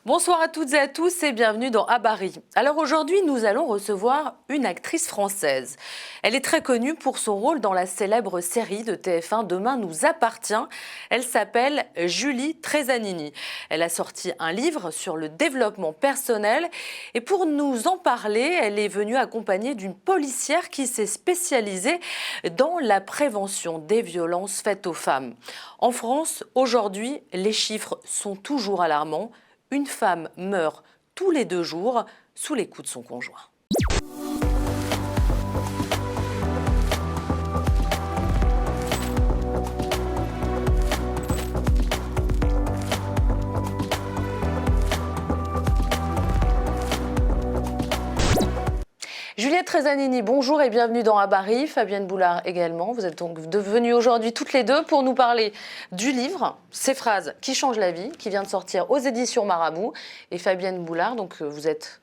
Bonsoir à toutes et à tous et bienvenue dans Habari. Alors aujourd'hui, nous allons recevoir une actrice française. Elle est très connue pour son rôle dans la célèbre série de TF1 Demain nous appartient. Elle s'appelle Julie Tresanini. Elle a sorti un livre sur le développement personnel et pour nous en parler, elle est venue accompagnée d'une policière qui s'est spécialisée dans la prévention des violences faites aux femmes. En France, aujourd'hui, les chiffres sont toujours alarmants. Une femme meurt tous les 2 jours sous les coups de son conjoint. Juliette Tresanini, bonjour et bienvenue dans Habari. Fabienne Boulard également. Vous êtes donc devenues aujourd'hui toutes les deux pour nous parler du livre, Ces phrases qui changent la vie, qui vient de sortir aux éditions Marabout. Et Fabienne Boulard, donc vous êtes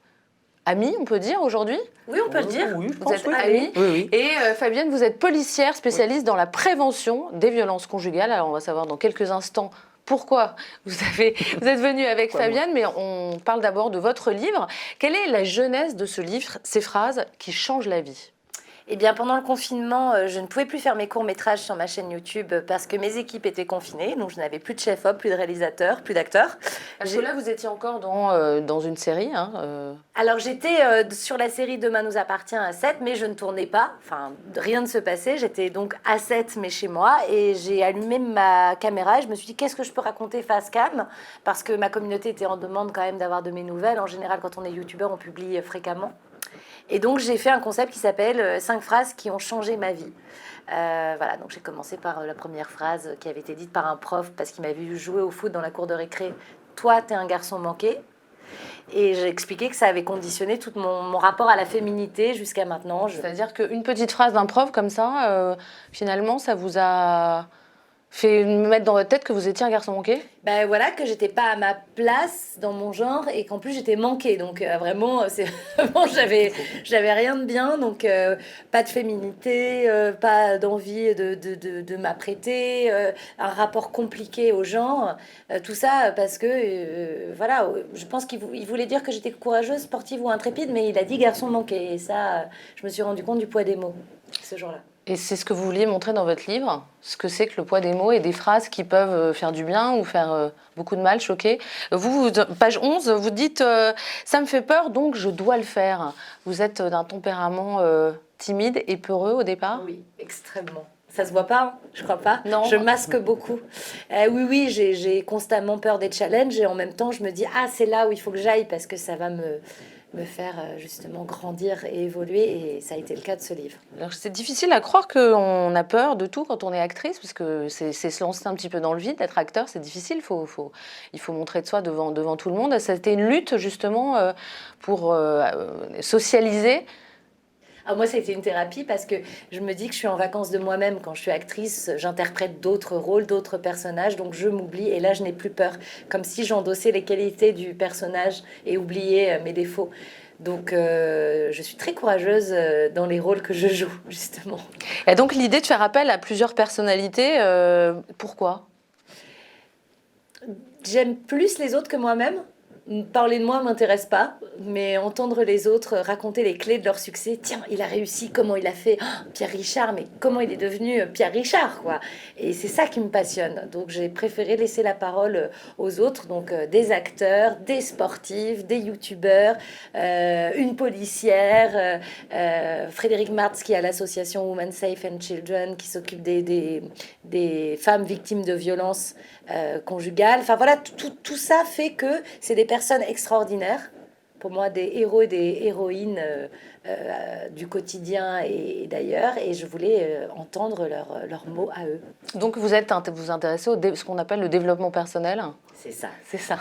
amie, on peut dire aujourd'hui ? Oui, on peut le dire. Oui, vous êtes amie. Oui. Et Fabienne, vous êtes policière spécialiste dans la prévention des violences conjugales. Alors on va savoir dans quelques instants pourquoi vous êtes venue avec Fabienne, mais on parle d'abord de votre livre. Quelle est la genèse de ce livre, Ces phrases qui changent la vie ? Eh bien, pendant le confinement, je ne pouvais plus faire mes courts-métrages sur ma chaîne YouTube parce que mes équipes étaient confinées. Donc, je n'avais plus de chef-op, plus de réalisateur, plus d'acteurs. Parce que là, vous étiez encore dans une série. Alors, j'étais sur la série Demain nous appartient à 7, mais je ne tournais pas. Enfin, rien ne se passait. J'étais donc à 7, mais chez moi. Et j'ai allumé ma caméra et je me suis dit, qu'est-ce que je peux raconter face cam ? Parce que ma communauté était en demande quand même d'avoir de mes nouvelles. En général, quand on est youtubeur, on publie fréquemment. Et donc, j'ai fait un concept qui s'appelle 5 phrases qui ont changé ma vie. Voilà, donc j'ai commencé par la première phrase qui avait été dite par un prof parce qu'il m'avait vu jouer au foot dans la cour de récré. « Toi, t'es un garçon manqué ». Et j'ai expliqué que ça avait conditionné tout mon rapport à la féminité jusqu'à maintenant. C'est-à-dire qu'une petite phrase d'un prof comme ça, finalement, ça vous a fait mettre dans votre tête que vous étiez un garçon manqué ? Ben voilà, que j'étais pas à ma place dans mon genre et qu'en plus j'étais manquée. Donc vraiment, j'avais rien de bien. Donc pas de féminité, pas d'envie de m'apprêter, un rapport compliqué au genre. Tout ça parce que, voilà, je pense qu'il voulait dire que j'étais courageuse, sportive ou intrépide, mais il a dit garçon manqué. Et ça, je me suis rendu compte du poids des mots ce jour-là. Et c'est ce que vous vouliez montrer dans votre livre, ce que c'est que le poids des mots et des phrases qui peuvent faire du bien ou faire beaucoup de mal, choquer. Vous, page 11, vous dites « ça me fait peur, donc je dois le faire ». Vous êtes d'un tempérament timide et peureux au départ ? Oui, extrêmement. Ça se voit pas, hein, je crois pas. Non. Je masque beaucoup. Oui, j'ai constamment peur des challenges et en même temps, je me dis « Ah, c'est là où il faut que j'aille parce que ça va me faire justement grandir et évoluer » et ça a été le cas de ce livre. Alors c'est difficile à croire qu'on a peur de tout quand on est actrice parce que c'est se lancer un petit peu dans le vide, être acteur c'est difficile, il faut montrer de soi devant tout le monde. Ça a été une lutte justement pour socialiser. Alors moi, ça a été une thérapie parce que je me dis que je suis en vacances de moi-même. Quand je suis actrice, j'interprète d'autres rôles, d'autres personnages, donc je m'oublie et là, je n'ai plus peur. Comme si j'endossais les qualités du personnage et oubliais mes défauts. Donc, je suis très courageuse dans les rôles que je joue, justement. Et donc, l'idée de faire appel à plusieurs personnalités, pourquoi ? J'aime plus les autres que moi-même. Parler de moi m'intéresse pas, mais entendre les autres raconter les clés de leur succès. Tiens, il a réussi, comment il a fait Pierre Richard, mais comment il est devenu Pierre Richard, quoi. Et c'est ça qui me passionne. Donc j'ai préféré laisser la parole aux autres, donc des acteurs, des sportifs, des youtubeurs, une policière, Frédéric Martz qui a l'association Women Safe and Children qui s'occupe des femmes victimes de violences conjugales. Enfin voilà, tout ça fait que c'est des personnes extraordinaires, pour moi des héros et des héroïnes du quotidien et d'ailleurs, et je voulais entendre leurs mots à eux. Donc vous vous intéressez ce qu'on appelle le développement personnel ? C'est ça. C'est ça.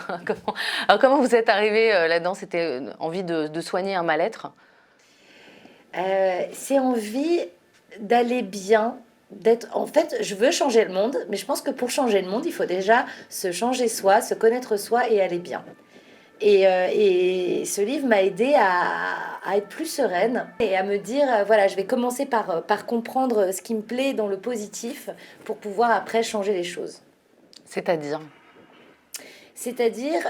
Comment vous êtes arrivée là-dedans ? C'était envie de soigner un mal-être ? C'est envie d'aller bien. En fait, je veux changer le monde, mais je pense que pour changer le monde, il faut déjà se changer soi, se connaître soi et aller bien. Et ce livre m'a aidée à être plus sereine et à me dire, voilà, je vais commencer par comprendre ce qui me plaît dans le positif pour pouvoir après changer les choses. C'est-à-dire ? C'est-à-dire,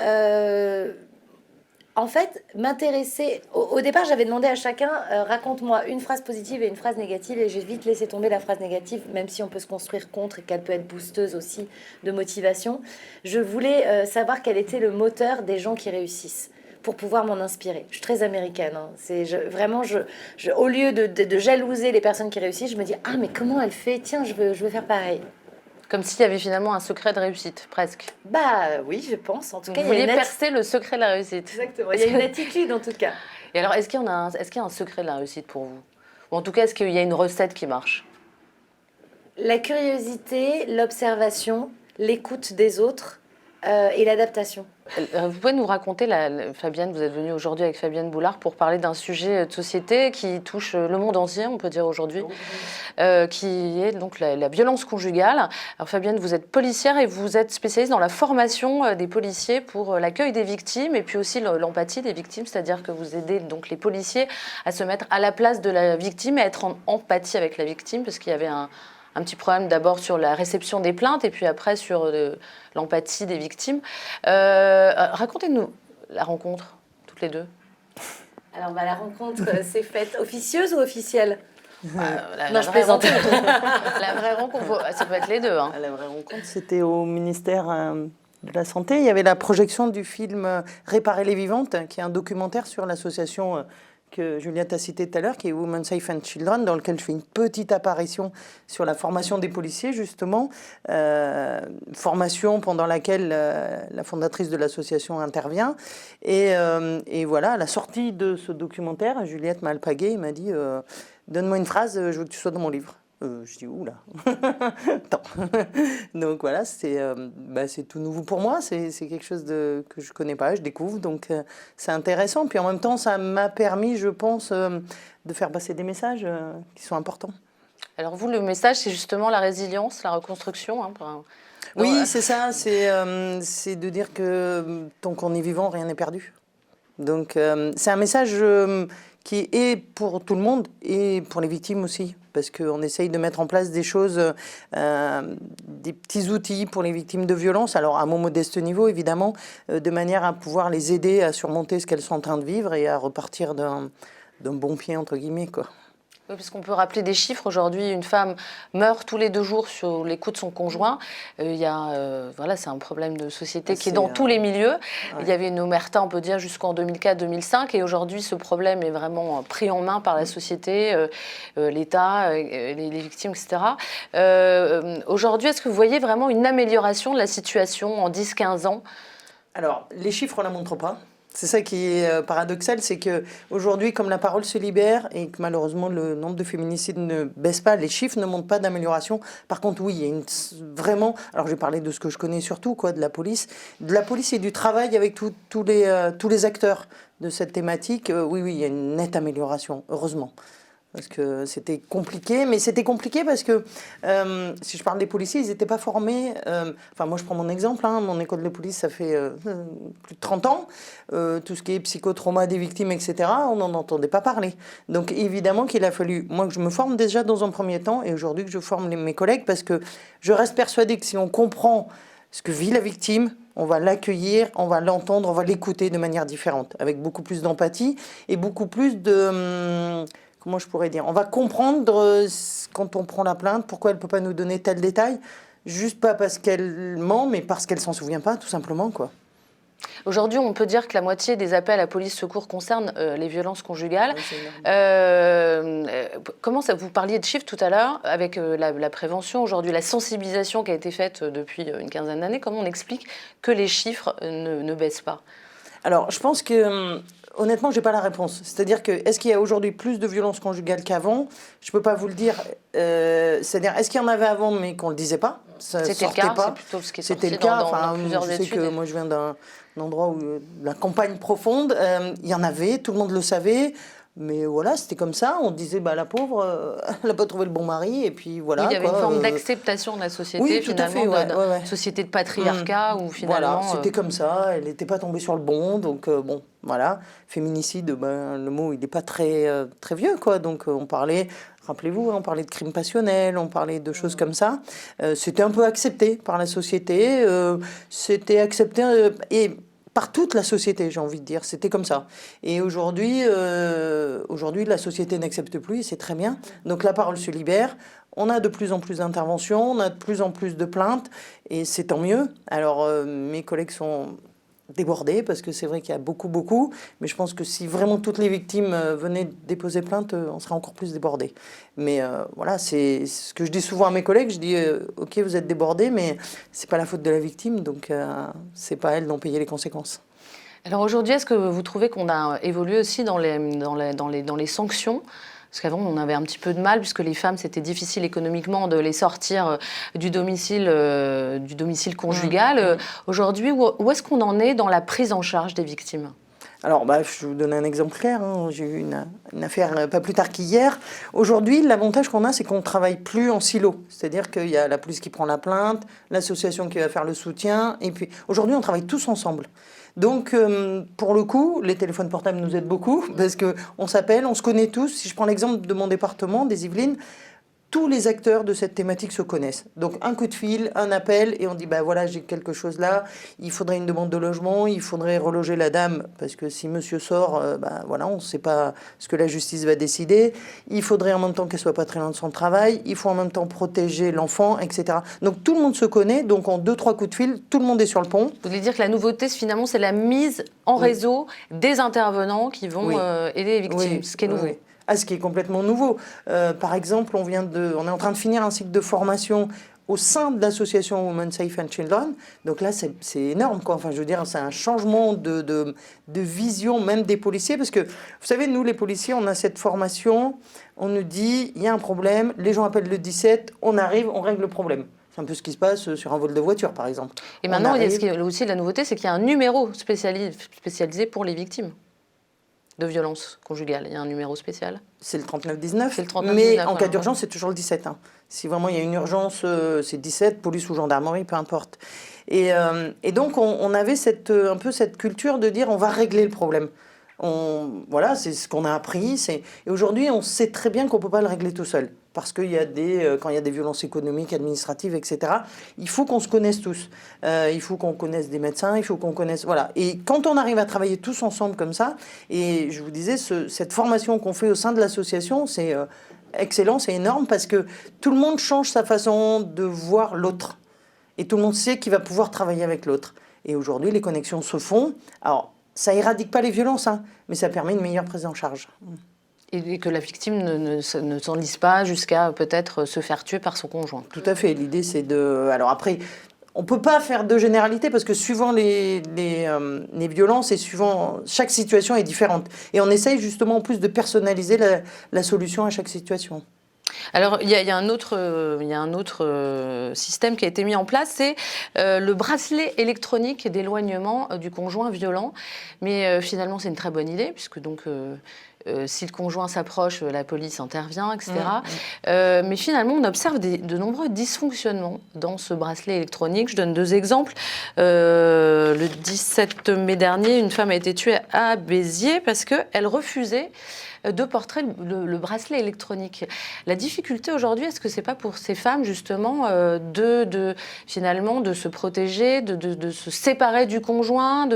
en fait, m'intéresser... Au départ, j'avais demandé à chacun, raconte-moi une phrase positive et une phrase négative, et j'ai vite laissé tomber la phrase négative, même si on peut se construire contre et qu'elle peut être boosteuse aussi de motivation. Je voulais savoir quel était le moteur des gens qui réussissent, pour pouvoir m'en inspirer. Je suis très américaine. Hein. Vraiment, au lieu de jalouser les personnes qui réussissent, je me dis, ah, mais comment elle fait? Tiens, je veux faire pareil. Comme s'il y avait finalement un secret de réussite, presque. Bah oui, je pense. En tout cas, vous vouliez percer le secret de la réussite. Exactement. Il y a une attitude, en tout cas. Et alors, est-ce qu'il y a un secret de la réussite pour vous? Ou en tout cas, est-ce qu'il y a une recette qui marche? La curiosité, l'observation, l'écoute des autres et l'adaptation. Vous pouvez nous raconter, Fabienne, vous êtes venue aujourd'hui avec Fabienne Boulard pour parler d'un sujet de société qui touche le monde entier, on peut dire aujourd'hui, qui est donc la violence conjugale. Alors Fabienne, vous êtes policière et vous êtes spécialiste dans la formation des policiers pour l'accueil des victimes et puis aussi l'empathie des victimes, c'est-à-dire que vous aidez donc les policiers à se mettre à la place de la victime et à être en empathie avec la victime, parce qu'il y avait un petit problème d'abord sur la réception des plaintes et puis après sur l'empathie des victimes. Racontez-nous la rencontre, toutes les deux. Alors, la rencontre s'est faite officieuse ou officielle? Non, je plaisante. La vraie rencontre, ça peut être les deux. Hein. La vraie rencontre, c'était au ministère de la Santé. Il y avait la projection du film Réparer les vivantes, qui est un documentaire sur l'association que Juliette a cité tout à l'heure, qui est Women Safe and Children, dans lequel je fais une petite apparition sur la formation des policiers, justement. Formation pendant laquelle la fondatrice de l'association intervient. Et voilà, à la sortie de ce documentaire, Juliette m'a alpagué et m'a dit donne-moi une phrase, je veux que tu sois dans mon livre. Je dis, oula, attends. Donc voilà, c'est tout nouveau pour moi, c'est quelque chose que je connais pas, je découvre, donc c'est intéressant. Puis en même temps, ça m'a permis, je pense, de faire passer des messages qui sont importants. Alors vous, le message, c'est justement la résilience, la reconstruction. Hein, oui, c'est ça, c'est de dire que tant qu'on est vivant, rien n'est perdu. Donc c'est un message qui est pour tout le monde et pour les victimes aussi, parce qu'on essaye de mettre en place des choses, des petits outils pour les victimes de violences, alors à mon modeste niveau évidemment, de manière à pouvoir les aider à surmonter ce qu'elles sont en train de vivre et à repartir d'un bon pied, entre guillemets, quoi. Oui, parce qu'on peut rappeler des chiffres. Aujourd'hui, une femme meurt tous les 2 jours sur les coups de son conjoint. Voilà, c'est un problème de société qui est dans tous les milieux. Ouais. Il y avait une omerta, on peut dire, jusqu'en 2004-2005. Et aujourd'hui, ce problème est vraiment pris en main par la société, l'État, les victimes, etc. Aujourd'hui, est-ce que vous voyez vraiment une amélioration de la situation en 10-15 ans? Alors, les chiffres ne la montrent pas. C'est ça qui est paradoxal, c'est qu'aujourd'hui, comme la parole se libère et que malheureusement le nombre de féminicides ne baisse pas, les chiffres ne montrent pas d'amélioration. Par contre, oui, il y a vraiment... Alors, je vais parler de ce que je connais surtout, de la police et du travail avec tous les acteurs de cette thématique. Oui, il y a une nette amélioration, heureusement. Parce que c'était compliqué, mais c'était compliqué parce que, si je parle des policiers, ils n'étaient pas formés. Moi, je prends mon exemple, mon école de police, ça fait plus de 30 ans. Tout ce qui est psychotrauma des victimes, etc., on n'en entendait pas parler. Donc, évidemment qu'il a fallu, moi, que je me forme déjà dans un premier temps, et aujourd'hui que je forme mes collègues, parce que je reste persuadée que si on comprend ce que vit la victime, on va l'accueillir, on va l'entendre, on va l'écouter de manière différente, avec beaucoup plus d'empathie et beaucoup plus de... Comment je pourrais dire? On va comprendre quand on prend la plainte, pourquoi elle ne peut pas nous donner tel détail, juste pas parce qu'elle ment, mais parce qu'elle ne s'en souvient pas, tout simplement, quoi. Aujourd'hui, on peut dire que la moitié des appels à police-secours concernent les violences conjugales. Comment ça, vous parliez de chiffres tout à l'heure, avec la prévention, aujourd'hui la sensibilisation qui a été faite depuis une quinzaine d'années, comment on explique que les chiffres ne baissent pas? Alors, je pense que... Honnêtement, je n'ai pas la réponse. C'est-à-dire que, est-ce qu'il y a aujourd'hui plus de violences conjugales qu'avant? Je ne peux pas vous le dire. C'est-à-dire, est-ce qu'il y en avait avant, mais qu'on ne le disait pas? C'était le cas, c'est plutôt ce qui est sorti dans plusieurs études. Je sais que moi, je viens d'un endroit où la campagne profonde, il y en avait, tout le monde le savait. Mais voilà, c'était comme ça. On disait, bah, la pauvre, elle n'a pas trouvé le bon mari. Et puis voilà. Il y avait quoi, une forme d'acceptation de la société, oui, tout à finalement, fait, ouais. société de patriarcat, où finalement... Voilà, c'était comme ça. Elle n'était pas tombée sur le bon. Donc, bon, voilà. Féminicide, ben, le mot, il n'est pas très vieux, quoi. Donc, on parlait... Rappelez-vous, on parlait de crimes passionnels, on parlait de choses comme ça. C'était un peu accepté par la société. C'était accepté et par toute la société, j'ai envie de dire. C'était comme ça. Et aujourd'hui, la société n'accepte plus et c'est très bien. Donc la parole se libère. On a de plus en plus d'interventions, on a de plus en plus de plaintes et c'est tant mieux. Alors mes collègues sont débordés parce que c'est vrai qu'il y a beaucoup, mais je pense que si vraiment toutes les victimes venaient déposer plainte, on serait encore plus débordés. Mais voilà, c'est ce que je dis souvent à mes collègues, je dis ok, vous êtes débordés, mais c'est pas la faute de la victime, donc c'est pas elle d'en payer les conséquences. Alors aujourd'hui, est-ce que vous trouvez qu'on a évolué aussi dans les sanctions ? Parce qu'avant, on avait un petit peu de mal, puisque les femmes, c'était difficile économiquement de les sortir du domicile conjugal. Aujourd'hui, où est-ce qu'on en est dans la prise en charge des victimes ? Alors, bah, je vais vous donner un exemple clair. J'ai eu une affaire pas plus tard qu'hier. Aujourd'hui, l'avantage qu'on a, c'est qu'on ne travaille plus en silo. C'est-à-dire qu'il y a la police qui prend la plainte, l'association qui va faire le soutien. Et puis, aujourd'hui, on travaille tous ensemble. Donc, pour le coup, les téléphones portables nous aident beaucoup parce qu'on s'appelle, on se connaît tous. Si je prends l'exemple de mon département, des Yvelines, tous les acteurs de cette thématique se connaissent. Donc un coup de fil, un appel, et on dit, bah voilà, j'ai quelque chose là, il faudrait une demande de logement, il faudrait reloger la dame, parce que si monsieur sort, bah voilà, on ne sait pas ce que la justice va décider. Il faudrait en même temps qu'elle soit pas très loin de son travail, il faut en même temps protéger l'enfant, etc. Donc tout le monde se connaît, donc en 2-3 coups de fil, tout le monde est sur le pont. Vous voulez dire que la nouveauté, finalement, c'est la mise en réseau des intervenants qui vont aider les victimes, ce qui est nouveau. Ah, ce qui est complètement nouveau. Par exemple, on est en train de finir un cycle de formation au sein de l'association Women Safe and Children. Donc là, c'est énorme, quoi. Enfin, je veux dire, c'est un changement de vision même des policiers. Parce que, vous savez, nous, les policiers, on a cette formation. On nous dit, il y a un problème, les gens appellent le 17, on arrive, on règle le problème. C'est un peu ce qui se passe sur un vol de voiture, par exemple. Et maintenant, ce qui est aussi la nouveauté, c'est qu'il y a un numéro spécialisé pour les victimes de violence conjugale. Il y a un numéro spécial. C'est le 3919. C'est le 3919. Mais en cas d'urgence, c'est toujours le 17. Hein. Si vraiment il y a une urgence, c'est 17, police ou gendarmerie, peu importe. Et donc, on avait un peu cette culture de dire on va régler le problème. Voilà, c'est ce qu'on a appris. Et aujourd'hui, on sait très bien qu'on ne peut pas le régler tout seul. Parce qu'il y a quand il y a des violences économiques, administratives, etc., il faut qu'on se connaisse tous. Il faut qu'on connaisse des médecins, il faut qu'on connaisse... Voilà. Et quand on arrive à travailler tous ensemble comme ça, et je vous disais, cette formation qu'on fait au sein de l'association, c'est excellent, c'est énorme, parce que tout le monde change sa façon de voir l'autre. Et tout le monde sait qu'il va pouvoir travailler avec l'autre. Et aujourd'hui, les connexions se font. Alors, ça éradique pas les violences, hein, mais ça permet une meilleure prise en charge. Et que la victime ne s'enlise pas jusqu'à peut-être se faire tuer par son conjoint. Tout à fait. L'idée, c'est de... Alors après, on ne peut pas faire de généralité parce que suivant les violences et suivant... Chaque situation est différente. Et on essaye justement en plus de personnaliser la solution à chaque situation. Alors, il y a un autre système qui a été mis en place, c'est le bracelet électronique d'éloignement du conjoint violent. Mais finalement, c'est une très bonne idée, puisque donc... si le conjoint s'approche, la police intervient, etc. Mais finalement, on observe de nombreux dysfonctionnements dans ce bracelet électronique. Je donne 2 exemples. Le 17 mai dernier, une femme a été tuée à Béziers parce qu'elle refusait de porter le bracelet électronique. La difficulté aujourd'hui, est-ce que c'est pas pour ces femmes justement finalement de se protéger, de se séparer du conjoint,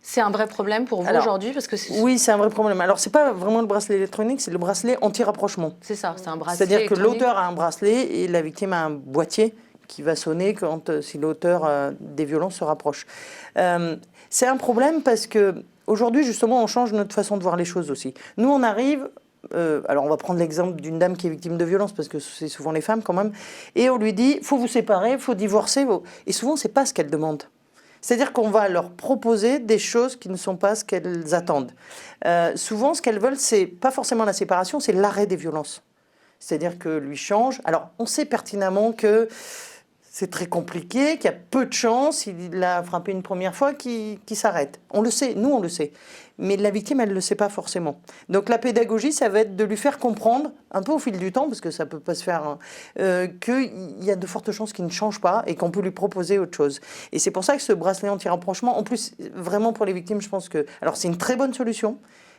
C'est un vrai problème pour vous aujourd'hui parce que oui, c'est un vrai problème. Alors, c'est pas vraiment le bracelet électronique, c'est le bracelet anti-rapprochement. C'est ça, c'est un bracelet C'est-à-dire que l'auteur a un bracelet et la victime a un boîtier qui va sonner si l'auteur des violences se rapproche. C'est un problème parce que aujourd'hui, justement, on change notre façon de voir les choses aussi. Nous, on arrive... alors, on va prendre l'exemple d'une dame qui est victime de violence parce que c'est souvent les femmes quand même. Et on lui dit, faut vous séparer, faut divorcer. Et souvent, c'est pas ce qu'elle demande. C'est-à-dire qu'on va leur proposer des choses qui ne sont pas ce qu'elles attendent. Souvent, ce qu'elles veulent, c'est pas forcément la séparation, c'est l'arrêt des violences. C'est-à-dire que lui change. Alors, on sait pertinemment que c'est très compliqué, qu'il y a peu de chances, il l'a frappé une première fois, qu'il s'arrête. On le sait, nous on le sait. Mais la victime, elle ne le sait pas forcément. Donc la pédagogie, ça va être de lui faire comprendre, un peu au fil du temps, parce que ça ne peut pas se faire, hein, qu'il y a de fortes chances qu'il ne change pas et qu'on peut lui proposer autre chose. Et c'est pour ça que ce bracelet anti-rapprochement, en plus, vraiment pour les victimes, je pense que... Alors c'est une très bonne solution,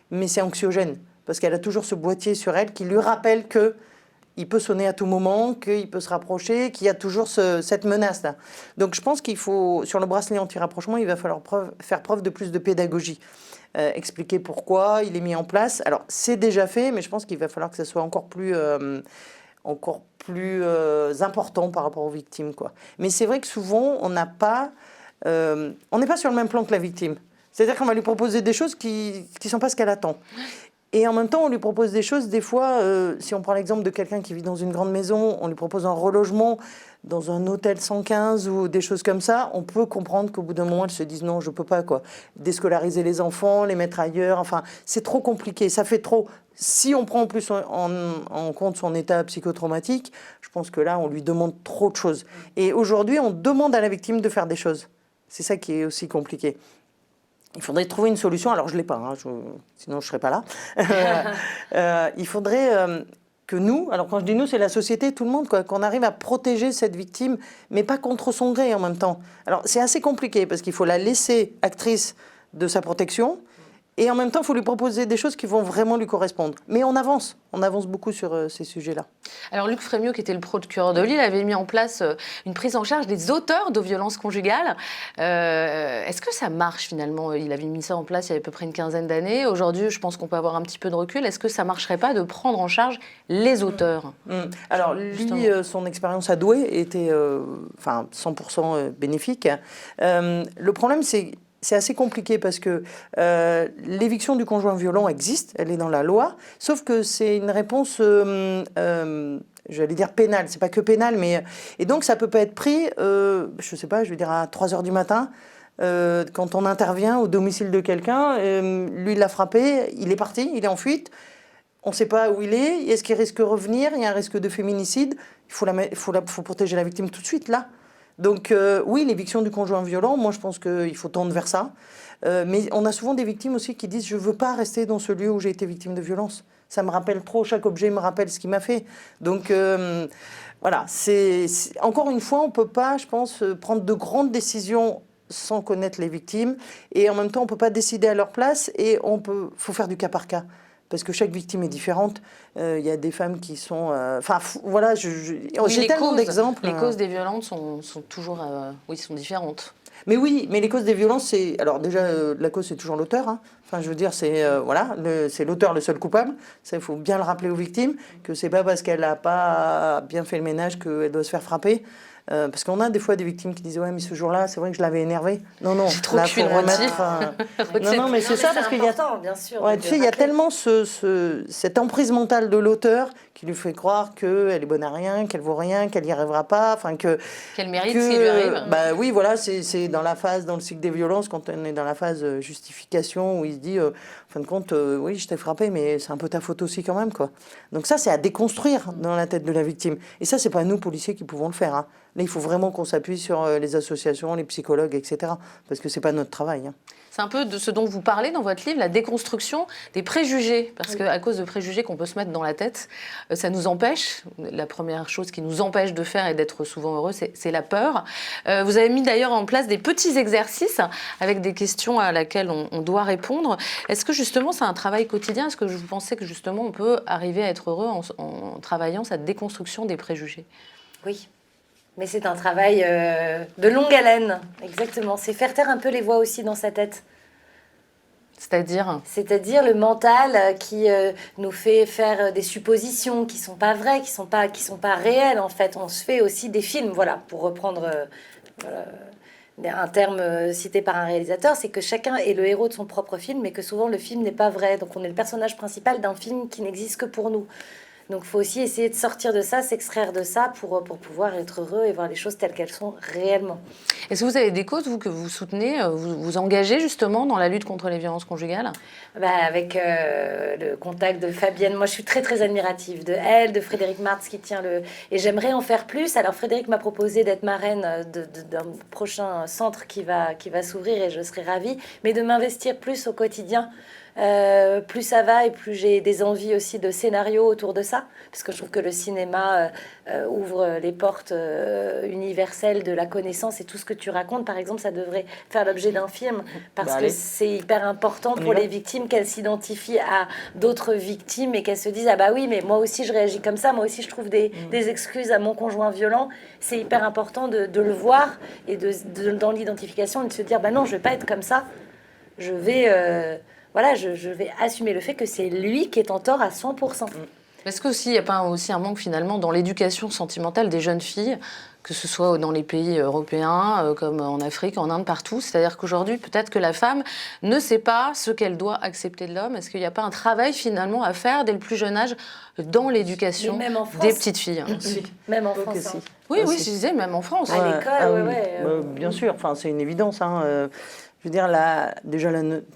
mais c'est anxiogène, parce qu'elle a toujours ce boîtier sur elle qui lui rappelle que il peut sonner à tout moment, qu'il peut se rapprocher, qu'il y a toujours cette menace-là. Donc je pense qu'il faut, sur le bracelet anti-rapprochement, il va falloir faire preuve de plus de pédagogie. Expliquer pourquoi il est mis en place. Alors c'est déjà fait, mais je pense qu'il va falloir que ça soit encore plus important par rapport aux victimes, quoi. Mais c'est vrai que souvent, on n'est pas sur le même plan que la victime. C'est-à-dire qu'on va lui proposer des choses qui ne sont pas ce qu'elle attend. Et en même temps, on lui propose des choses, des fois, si on prend l'exemple de quelqu'un qui vit dans une grande maison, on lui propose un relogement dans un hôtel 115 ou des choses comme ça, on peut comprendre qu'au bout d'un moment, elles se disent non, je peux pas, quoi. Déscolariser les enfants, les mettre ailleurs, enfin, c'est trop compliqué, ça fait trop. Si on prend en plus en compte son état psychotraumatique, je pense que là, on lui demande trop de choses. Et aujourd'hui, on demande à la victime de faire des choses. C'est ça qui est aussi compliqué. Il faudrait trouver une solution. Alors, je ne l'ai pas, hein, sinon je ne serais pas là. Il faudrait que nous, alors quand je dis nous, c'est la société, tout le monde, quoi, qu'on arrive à protéger cette victime, mais pas contre son gré en même temps. Alors, c'est assez compliqué parce qu'il faut la laisser actrice de sa protection. Et en même temps, il faut lui proposer des choses qui vont vraiment lui correspondre. Mais on avance beaucoup sur ces sujets-là. Alors Luc Frémiot, qui était le procureur de Lille, avait mis en place une prise en charge des auteurs de violences conjugales. Est-ce que ça marche finalement? Il avait mis ça en place il y a à peu près une quinzaine d'années. Aujourd'hui, je pense qu'on peut avoir un petit peu de recul. Est-ce que ça ne marcherait pas de prendre en charge les auteurs? Alors lui, son expérience à Douai était 100% bénéfique. Le problème, c'est assez compliqué parce que l'éviction du conjoint violent existe, elle est dans la loi, sauf que c'est une réponse, j'allais dire pénale, c'est pas que pénal, mais... Et donc ça peut pas être pris, je sais pas, je veux dire à 3h du matin, quand on intervient au domicile de quelqu'un, lui il l'a frappé, il est parti, il est en fuite, on sait pas où il est, est-ce qu'il risque de revenir, il y a un risque de féminicide, il faut protéger la victime tout de suite, là. Donc oui, l'éviction du conjoint violent, moi je pense qu'il faut tendre vers ça. Mais on a souvent des victimes aussi qui disent « je ne veux pas rester dans ce lieu où j'ai été victime de violence. Ça me rappelle trop, chaque objet me rappelle ce qu'il m'a fait. » Donc voilà, encore une fois, on ne peut pas, je pense, prendre de grandes décisions sans connaître les victimes. Et en même temps, on ne peut pas décider à leur place et faut faire du cas par cas. Parce que chaque victime est différente. Il y a des femmes qui sont... voilà, j'ai tellement d'exemples. Les causes des violences sont toujours... sont différentes. Mais oui, mais les causes des violences, c'est... Alors déjà, la cause, c'est toujours l'auteur. Hein. Enfin, je veux dire, c'est c'est l'auteur le seul coupable. Ça, il faut bien le rappeler aux victimes, que c'est pas parce qu'elle n'a pas bien fait le ménage qu'elle doit se faire frapper. Parce qu'on a des fois des victimes qui disent « ouais, mais ce jour-là, c'est vrai que je l'avais énervé. » Non, non, trop là, faut remettre... non, mais c'est ça, parce qu'il y a... bien sûr. Ouais, tu sais, il y a tellement cette emprise mentale de l'auteur qui lui fait croire qu'elle est bonne à rien, qu'elle vaut rien, qu'elle n'y arrivera pas, enfin qu'elle mérite ce qui lui arrive. Bah oui, voilà, c'est dans le cycle des violences, quand on est dans la phase justification, où il se dit, en fin de compte, oui, je t'ai frappé, mais c'est un peu ta faute aussi quand même, quoi. Donc ça, c'est à déconstruire dans la tête de la victime. Et ça, c'est pas nous, policiers, qui pouvons le faire, hein. Là, il faut vraiment qu'on s'appuie sur les associations, les psychologues, etc. Parce que c'est pas notre travail, hein. C'est un peu de ce dont vous parlez dans votre livre, la déconstruction des préjugés. Parce qu'à cause de préjugés qu'on peut se mettre dans la tête, ça nous empêche. La première chose qui nous empêche de faire et d'être souvent heureux, c'est la peur. Vous avez mis d'ailleurs en place des petits exercices avec des questions à laquelle on doit répondre. Est-ce que justement c'est un travail quotidien? Est-ce que vous pensez que justement on peut arriver à être heureux en travaillant cette déconstruction des préjugés? Oui. Mais c'est un travail de longue haleine, exactement. C'est faire taire un peu les voix aussi dans sa tête. C'est-à-dire le mental qui nous fait faire des suppositions qui sont pas vraies, qui sont pas réelles en fait. On se fait aussi des films, voilà, pour reprendre un terme cité par un réalisateur, c'est que chacun est le héros de son propre film, mais que souvent le film n'est pas vrai. Donc on est le personnage principal d'un film qui n'existe que pour nous. Donc il faut aussi essayer de sortir de ça, s'extraire de ça pour pouvoir être heureux et voir les choses telles qu'elles sont réellement. Est-ce que vous avez des causes, vous, que vous soutenez, vous engagez justement dans la lutte contre les violences conjugales? Avec le contact de Fabienne, moi je suis très très admirative de elle, de Frédéric Martz qui tient le... Et j'aimerais en faire plus. Alors Frédéric m'a proposé d'être marraine d'un prochain centre qui va s'ouvrir et je serai ravie, mais de m'investir plus au quotidien. Plus ça va et plus j'ai des envies aussi de scénarios autour de ça, parce que je trouve que le cinéma ouvre les portes universelles de la connaissance, et tout ce que tu racontes, par exemple, ça devrait faire l'objet d'un film, parce que c'est hyper important pour les victimes qu'elles s'identifient à d'autres victimes et qu'elles se disent ah bah oui, mais moi aussi je réagis comme ça, moi aussi je trouve des excuses à mon conjoint violent. C'est hyper important de le voir et dans l'identification et de se dire bah non, je vais pas être comme ça, je vais je vais assumer le fait que c'est lui qui est en tort à 100%. Est-ce qu'il n'y a pas aussi un manque finalement dans l'éducation sentimentale des jeunes filles, que ce soit dans les pays européens, comme en Afrique, en Inde, partout? C'est-à-dire qu'aujourd'hui, peut-être que la femme ne sait pas ce qu'elle doit accepter de l'homme. Est-ce qu'il n'y a pas un travail finalement à faire dès le plus jeune âge dans l'éducation des petites filles? Même en France. Hein. Oui, je disais, même en France. À l'école, bien sûr, enfin, c'est une évidence. Je veux dire,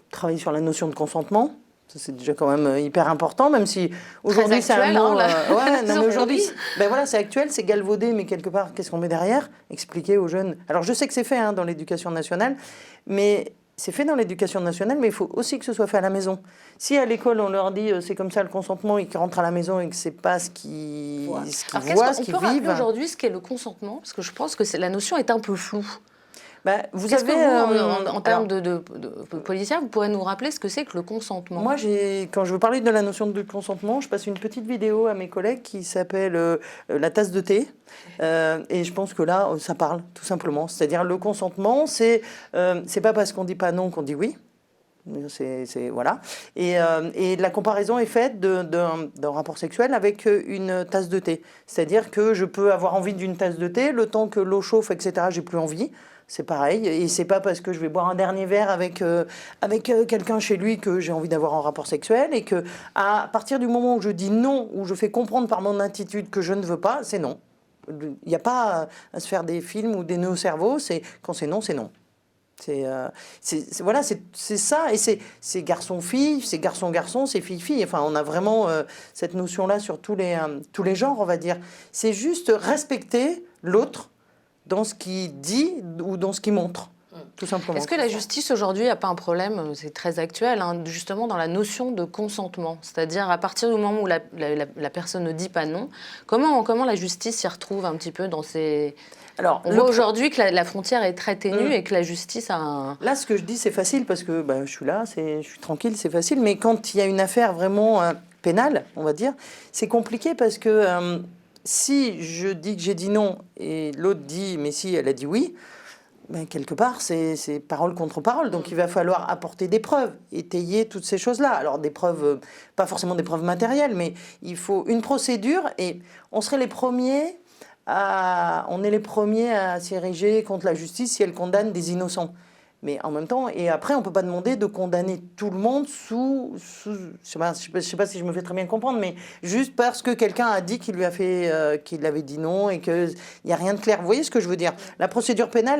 travailler sur la notion de consentement, c'est déjà quand même hyper important, même si aujourd'hui c'est un mot... mais aujourd'hui, c'est actuel, c'est galvaudé, mais quelque part, qu'est-ce qu'on met derrière? Expliquer aux jeunes... Alors je sais que c'est fait dans l'éducation nationale, mais c'est fait dans l'éducation nationale, mais il faut aussi que ce soit fait à la maison. Si à l'école on leur dit c'est comme ça le consentement, et qu'ils rentrent à la maison et que c'est pas ce qu'ils voient, ce qu'ils vivent... On peut rappeler aujourd'hui ce qu'est le consentement? Parce que je pense que la notion est un peu floue. Vous avez en termes de policière, vous pourrez nous rappeler ce que c'est que le consentement? Moi, quand je veux parler de la notion de consentement, je passe une petite vidéo à mes collègues qui s'appelle la tasse de thé, et je pense que là, ça parle tout simplement. C'est-à-dire le consentement, c'est pas parce qu'on dit pas non qu'on dit oui. Voilà. Et la comparaison est faite d'un rapport sexuel avec une tasse de thé. C'est-à-dire que je peux avoir envie d'une tasse de thé, le temps que l'eau chauffe, etc., j'ai plus envie. C'est pareil, et c'est pas parce que je vais boire un dernier verre avec quelqu'un chez lui que j'ai envie d'avoir un rapport sexuel, et que à partir du moment où je dis non, où je fais comprendre par mon attitude que je ne veux pas, c'est non. Il n'y a pas à se faire des films ou des nœuds au cerveau, quand c'est non, c'est non. C'est ça, et c'est garçon-fille, c'est garçon-garçon, c'est fille-fille. Enfin, on a vraiment cette notion-là sur tous les genres, on va dire. C'est juste respecter l'autre dans ce qu'il dit ou dans ce qu'il montre, tout simplement. Est-ce que la justice aujourd'hui n'a pas un problème, c'est très actuel, justement dans la notion de consentement? C'est-à-dire à partir du moment où la personne ne dit pas non, comment la justice s'y retrouve un petit peu dans ces... Alors, on voit aujourd'hui que la frontière est très ténue et que la justice a un... Là, ce que je dis, c'est facile parce que je suis là, je suis tranquille, c'est facile. Mais quand il y a une affaire vraiment pénale, on va dire, c'est compliqué parce que... si je dis que j'ai dit non et l'autre dit mais si elle a dit oui, quelque part c'est parole contre parole. Donc il va falloir apporter des preuves, étayer toutes ces choses-là. Alors des preuves, pas forcément des preuves matérielles, mais il faut une procédure, et on est les premiers à s'ériger contre la justice si elle condamne des innocents. Mais en même temps, et après, on ne peut pas demander de condamner tout le monde je sais pas si je me fais très bien comprendre, mais juste parce que quelqu'un a dit qu'il avait dit non et qu'il n'y a rien de clair. Vous voyez ce que je veux dire? La procédure pénale,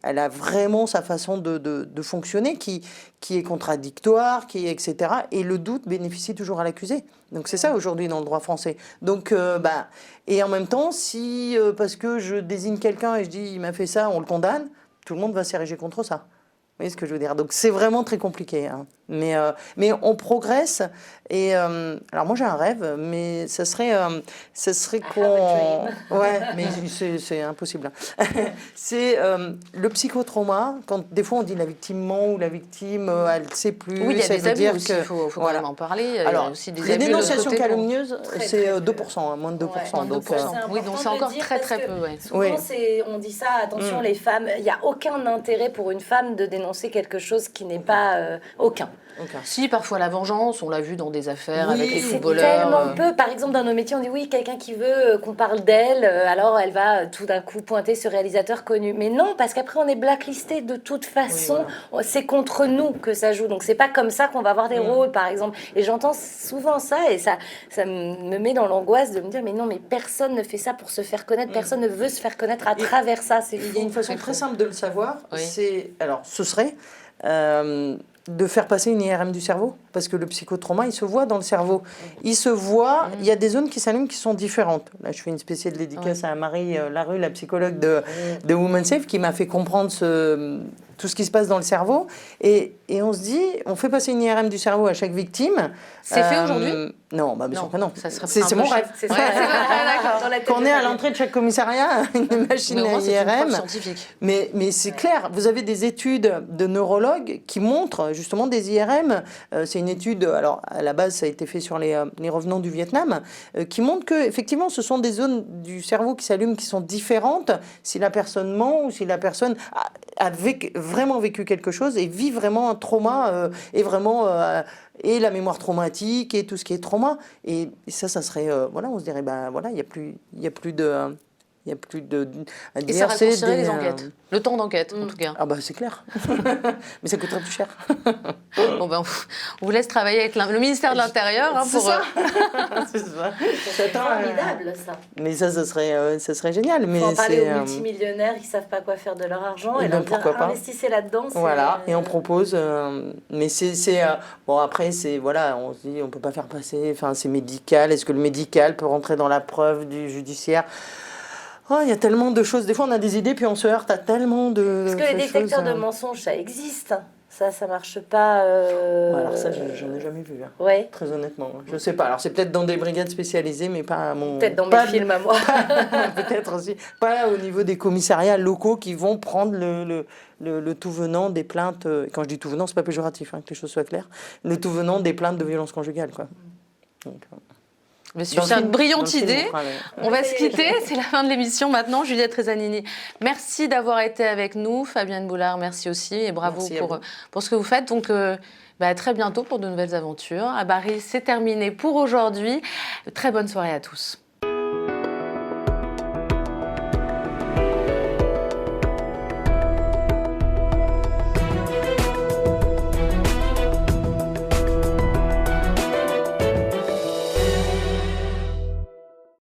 elle a vraiment sa façon de fonctionner qui est contradictoire, etc. Et le doute bénéficie toujours à l'accusé. Donc c'est ça aujourd'hui dans le droit français. Donc, et en même temps, si parce que je désigne quelqu'un et je dis il m'a fait ça, on le condamne, tout le monde va s'ériger contre ça. Vous voyez ce que je veux dire? Donc c'est vraiment très compliqué. Mais on progresse. Et alors moi j'ai un rêve, mais ça serait qu'on... Ouais, mais c'est impossible. C'est le psychotrauma. Quand des fois on dit la victime ment ou la victime elle ne sait plus. Oui, il y a des abus aussi, il faut voilà. quand même en parler. Alors, aussi des les abus dénonciations calomnieuses, c'est 2%, moins de 2%. Ouais, donc, oui, donc c'est encore très peu. Ouais. Souvent, on dit ça, attention les femmes, il n'y a aucun intérêt pour une femme de dénoncer quelque chose qui n'est pas... aucun. Aucun. Si, parfois la vengeance, on l'a vu dans des affaires Oui, avec les C'est footballeurs. tellement peu. Par exemple, dans nos métiers, on dit oui, quelqu'un qui veut qu'on parle d'elle, alors elle va tout d'un coup pointer ce réalisateur connu. Mais non, parce qu'après, on est blacklisté de toute façon. C'est contre nous que ça joue. Donc, c'est pas comme ça qu'on va avoir des rôles, par exemple. Et j'entends souvent ça, et ça me met dans l'angoisse de me dire, mais non, mais personne ne fait ça pour se faire connaître. Personne ne veut se faire connaître à travers ça. C'est Il y a une façon très simple de le savoir. Oui. Ce serait de faire passer une IRM du cerveau, parce que le psychotrauma, il se voit dans le cerveau. Il se voit, il y a des zones qui s'allument qui sont différentes. Là, je fais une spéciale dédicace à Marie Larue, la psychologue de Women Safe, qui m'a fait comprendre tout ce qui se passe dans le cerveau. Et on se dit, on fait passer une IRM du cerveau à chaque victime. C'est fait aujourd'hui ? Non, bien sûr que non. Ça serait C'est mon rêve. C'est ça. Qu'on ait à l'entrée de chaque commissariat une machine Mais au moins, à c'est une preuve IRM. scientifique. Mais c'est clair, vous avez des études de neurologues qui montrent justement des IRM. C'est une étude, alors à la base ça a été fait sur les revenants du Vietnam, qui montre que effectivement ce sont des zones du cerveau qui s'allument qui sont différentes si la personne ment ou si la personne a vraiment vécu quelque chose et vit vraiment un trauma et vraiment et la mémoire traumatique et tout ce qui est trauma. Et ça serait voilà, on se dirait ben voilà, il y a plus de à Et dire, ça c'est raccourcirait des, les enquêtes. Le temps d'enquête, en tout cas. Ah bah c'est clair. Mais ça coûterait plus cher. Bon, ben, on vous laisse travailler avec le ministère de l'Intérieur C'est pour... ça. C'est ça. C'est formidable, ça. Mais ça serait génial. Mais Faut en parler c'est, aux multimillionnaires qui savent pas quoi faire de leur argent et et ben, leur dire pourquoi pas. investissez là-dedans. Voilà, et on propose. Mais bon, après, voilà, on se dit, on peut pas faire passer. Enfin, c'est médical. Est-ce que le médical peut rentrer dans la preuve du judiciaire? Oh, il y a tellement de choses. Des fois, on a des idées, puis on se heurte à tellement de. Parce que les détecteurs de mensonges, ça existe. Ça marche pas. Ouais, alors ça, j'en ai jamais vu. Hein. Ouais. Très honnêtement, je sais pas. Alors c'est peut-être dans des brigades spécialisées, mais pas à mon. Peut-être dans mes films à moi. Peut-être aussi. Pas au niveau des commissariats locaux qui vont prendre le tout venant des plaintes. Quand je dis tout venant, c'est pas péjoratif, hein, que les choses soient claires. Le tout venant des plaintes de violence conjugale, quoi. Donc, Mais c'est une brillante idée. On va se quitter, c'est la fin de l'émission maintenant. Juliette Rezanini, merci d'avoir été avec nous. Fabienne Boulard, merci aussi et bravo pour ce que vous faites. Donc, à très bientôt pour de nouvelles aventures. À Bari, c'est terminé pour aujourd'hui. Très bonne soirée à tous.